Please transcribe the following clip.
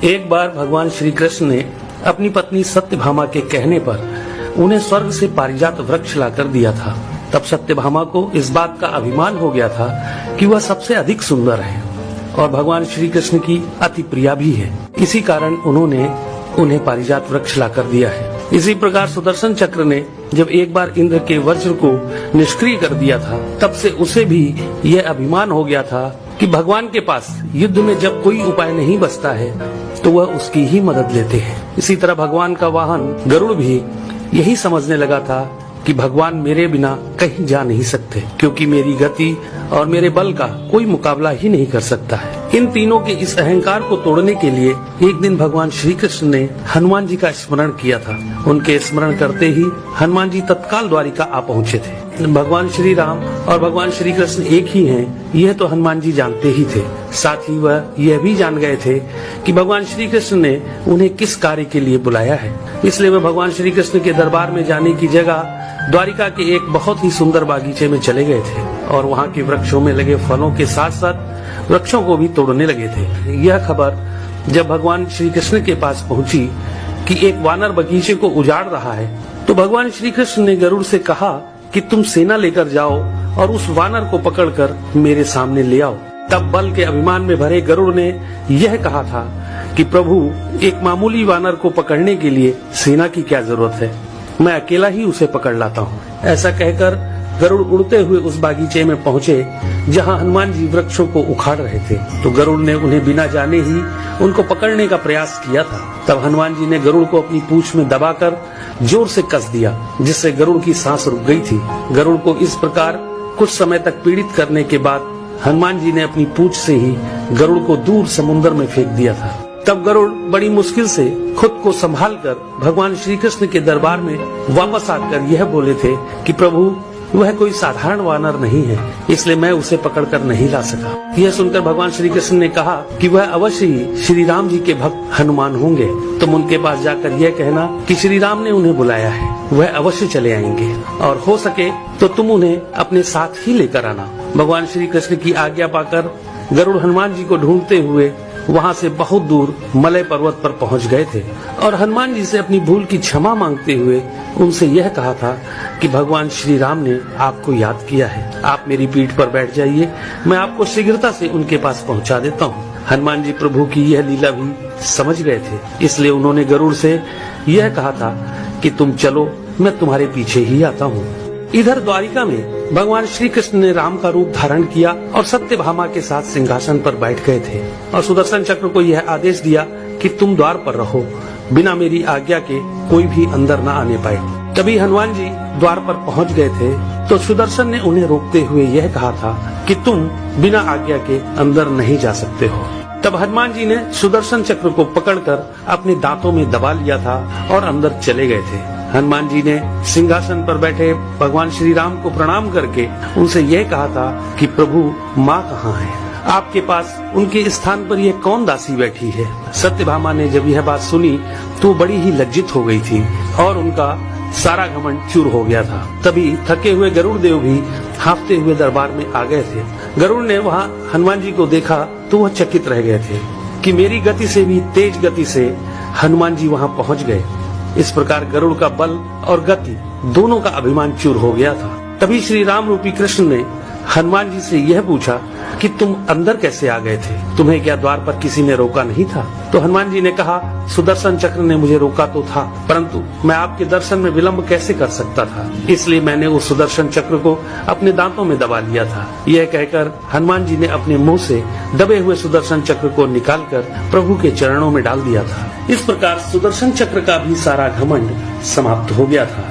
एक बार भगवान श्री कृष्ण ने अपनी पत्नी सत्यभामा के कहने पर उन्हें स्वर्ग से पारिजात वृक्ष लाकर दिया था। तब सत्यभामा को इस बात का अभिमान हो गया था कि वह सबसे अधिक सुंदर है और भगवान श्री कृष्ण की अति प्रिया भी है। इसी कारण उन्होंने उन्हें पारिजात वृक्ष लाकर दिया है। इसी प्रकार सुदर्शन चक्र ने जब एक बार इंद्र के वज्र को निष्क्रिय कर दिया था, तब से उसे भी यह अभिमान हो गया था कि भगवान के पास युद्ध में जब कोई उपाय नहीं बचता है तो वह उसकी ही मदद लेते हैं। इसी तरह भगवान का वाहन गरुड़ भी यही समझने लगा था कि भगवान मेरे बिना कहीं जा नहीं सकते, क्योंकि मेरी गति और मेरे बल का कोई मुकाबला ही नहीं कर सकता है। इन तीनों के इस अहंकार को तोड़ने के लिए एक दिन भगवान श्री कृष्ण ने हनुमान जी का स्मरण किया था। उनके स्मरण करते ही हनुमान जी तत्काल द्वारिका आ पहुँचे थे। भगवान श्री राम और भगवान श्री कृष्ण एक ही हैं, यह तो हनुमान जी जानते ही थे। साथ ही वह यह भी जान गए थे कि भगवान श्री कृष्ण ने उन्हें किस कार्य के लिए बुलाया है। इसलिए वह भगवान श्री कृष्ण के दरबार में जाने की जगह द्वारिका के एक बहुत ही सुंदर बागीचे में चले गए थे और वहाँ के वृक्षों में लगे फलों के साथ साथ वृक्षों को भी तोड़ने लगे थे। यह खबर जब भगवान श्री कृष्ण के पास पहुंची कि एक वानर बगीचे को उजाड़ रहा है, तो भगवान श्री कृष्ण ने गरुड़ से कहा कि तुम सेना लेकर जाओ और उस वानर को पकड़कर मेरे सामने ले आओ। तब बल के अभिमान में भरे गरुड़ ने यह कहा था कि प्रभु, एक मामूली वानर को पकड़ने के लिए सेना की क्या जरूरत है, मैं अकेला ही उसे पकड़ लाता हूँ। ऐसा कहकर गरुड़ उड़ते हुए उस बागीचे में पहुँचे जहाँ हनुमान जी वृक्षों को उखाड़ रहे थे। तो गरुड़ ने उन्हें बिना जाने ही उनको पकड़ने का प्रयास किया था। तब हनुमान जी ने गरुड़ को अपनी पूंछ में दबाकर जोर से कस दिया, जिससे गरुड़ की सांस रुक गई थी। गरुड़ को इस प्रकार कुछ समय तक पीड़ित करने के बाद हनुमान जी ने अपनी पूंछ से ही गरुड़ को दूर समुद्र में फेंक दिया था। तब गरुड़ बड़ी मुश्किल से खुद को संभालकर भगवान श्री कृष्ण के दरबार में वापस आकर यह बोले थे कि प्रभु, वह कोई साधारण वानर नहीं है, इसलिए मैं उसे पकड़कर नहीं ला सका। यह सुनकर भगवान श्री कृष्ण ने कहा कि वह अवश्य ही श्री राम जी के भक्त हनुमान होंगे। तुम उनके पास जाकर यह कहना कि श्री राम ने उन्हें बुलाया है, वह अवश्य चले आएंगे और हो सके तो तुम उन्हें अपने साथ ही लेकर आना। भगवान श्री कृष्ण की आज्ञा पाकर गरुड़ हनुमान जी को ढूंढते हुए वहाँ से बहुत दूर मलय पर्वत पर पहुँच गए थे और हनुमान जी से अपनी भूल की क्षमा मांगते हुए उनसे यह कहा था कि भगवान श्री राम ने आपको याद किया है, आप मेरी पीठ पर बैठ जाइए, मैं आपको शीघ्रता से उनके पास पहुँचा देता हूँ। हनुमान जी प्रभु की यह लीला भी समझ गए थे, इसलिए उन्होंने गरुड़ से यह कहा था कि तुम चलो, मैं तुम्हारे पीछे ही आता हूँ। इधर द्वारिका में भगवान श्री कृष्ण ने राम का रूप धारण किया और सत्यभामा के साथ सिंहासन पर बैठ गए थे और सुदर्शन चक्र को यह आदेश दिया कि तुम द्वार पर रहो, बिना मेरी आज्ञा के कोई भी अंदर न आने पाए। तभी हनुमान जी द्वार पर पहुंच गए थे तो सुदर्शन ने उन्हें रोकते हुए यह कहा था कि तुम बिना आज्ञा के अंदर नहीं जा सकते हो। तब हनुमान जी ने सुदर्शन चक्र को पकड़कर अपने दांतों में दबा लिया था और अंदर चले गए थे। हनुमान जी ने सिंहासन पर बैठे भगवान श्री राम को प्रणाम करके उनसे यह कहा था कि प्रभु, माँ कहाँ है? आपके पास उनके स्थान पर यह कौन दासी बैठी है? सत्यभामा ने जब यह बात सुनी तो बड़ी ही लज्जित हो गई थी और उनका सारा घमंड चूर हो गया था। तभी थके हुए गरुड़ देव भी हांफते हुए दरबार में आ गए थे। गरुड़ ने वहाँ हनुमान जी को देखा तो वह चकित रह गए थे कि मेरी गति से भी तेज गति से हनुमान जी वहाँ पहुँच गए। इस प्रकार गरुड़ का बल और गति दोनों का अभिमान चूर हो गया था। तभी श्री राम रूपी कृष्ण ने हनुमान जी से यह पूछा कि तुम अंदर कैसे आ गए थे? तुम्हें क्या द्वार पर किसी ने रोका नहीं था? तो हनुमान जी ने कहा, सुदर्शन चक्र ने मुझे रोका तो था, परंतु मैं आपके दर्शन में विलंब कैसे कर सकता था, इसलिए मैंने उस सुदर्शन चक्र को अपने दांतों में दबा लिया था। यह कहकर हनुमान जी ने अपने मुंह से दबे हुए सुदर्शन चक्र को निकालकर प्रभु के चरणों में डाल दिया था। इस प्रकार सुदर्शन चक्र का भी सारा घमंड समाप्त हो गया था।